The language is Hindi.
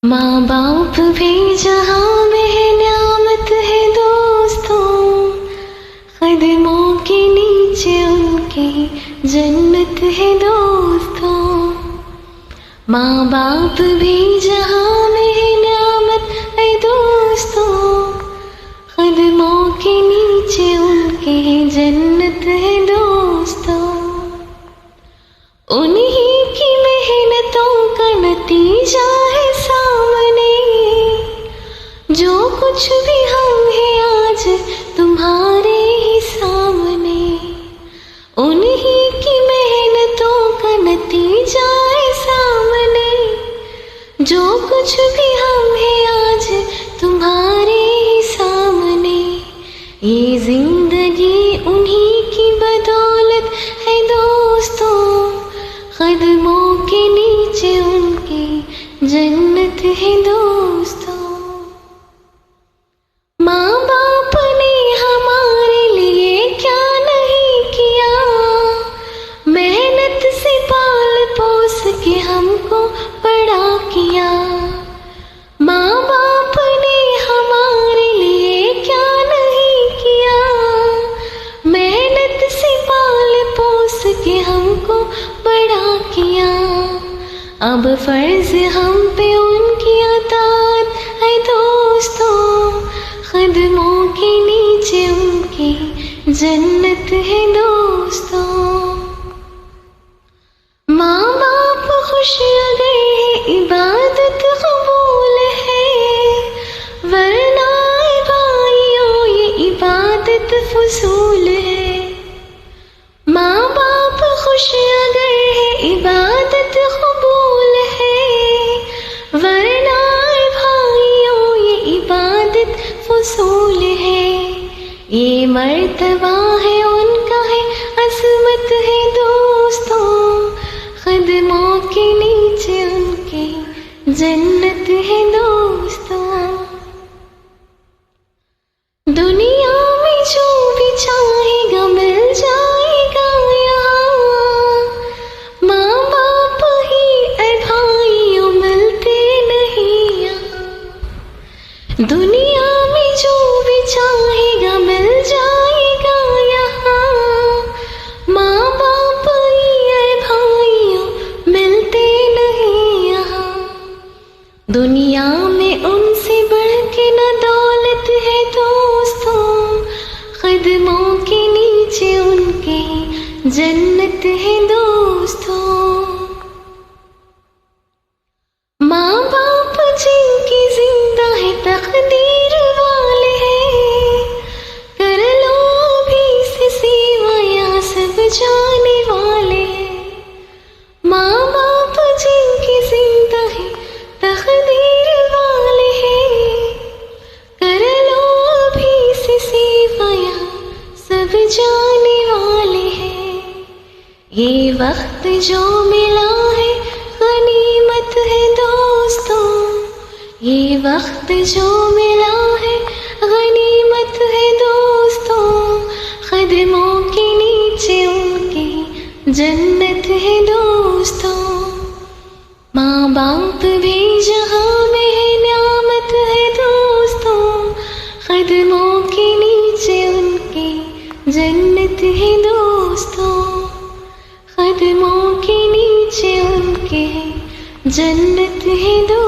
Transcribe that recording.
माँ बाप भी जहाँ में न्यामत है दोस्तों, कदमों के नीचे उनकी जन्नत है दोस्तों। माँ बाप भी जहाँ में न्यामत है दोस्तों, कदमों के नीचे उनकी जन्नत है दोस्तों। उन्हीं की मेहनतों का नतीजा है सामने, जो कुछ भी हम हैं आज तुम्हारे ही सामने। उन्हीं की मेहनतों का नतीजा है सामने, जो कुछ भी हम हैं आज तुम्हारे ही सामने। ये जिंदगी उन्हीं की बदौलत है दोस्तों, कदमों के नीचे उनकी जन्नत है दोस्तों। माँ बाप ने हमारे लिए क्या नहीं किया, मेहनत से पाल पोस के हमको बड़ा किया। माँ बाप ने हमारे लिए क्या नहीं किया, मेहनत से पाल पोस के हमको बड़ा किया। अब फर्ज हम पे उनकी अताअत है दोस्तों, कदमों के नीचे उनकी जन्नत है दोस्तों। माँ बाप खुश अगर है इबादत कबूल है, वरना भाइयों ये इबादत फजूल है। माँ बाप खुश अगर है इबादत कबूल है, वरना भाइयों ये इबादत फजूल है। ये मर्तबा है उनका है, अज़मत है दोस्तों, कदमों के नीचे उनकी जन्नत है दोस्तों। दुनिया में जो भी चाहेगा मिल जाएगा यहाँ, माँ बाप ही ऐ भाइयों मिलते नहीं यहाँ। दुनिया में जो भी चाहेगा मिल जाएगा यहाँ, माँ बाप ही ऐ भाइयों मिलते नहीं यहाँ। दुनिया में उनसे बढ़ के न दौलत है दोस्तों, कदमों के नीचे उनकी जन्नत है दोस्तों। माँ बाप जिनकी जिंदा है तकदीर वाले हैं, कर लो अभी से सेवा यहाँ सब जाने वाले हैं। माँ बाप जिनकी जिंदा है तकदीर वाले हैं, कर लो अभी से सेवा यहाँ सब जाने वाले हैं। ये वक्त जो मिला है गनीमत है दोस्तों, ये वक्त जो मिला है गनीमत है दोस्तों, कदमों के नीचे उनकी जन्नत है दोस्तों। माँ बाप भी जहाँ में है न्यामत है दोस्तों, कदमों के नीचे उनकी जन्नत है दोस्तों, कदमों के नीचे उनके जन्नत है दोस्तों।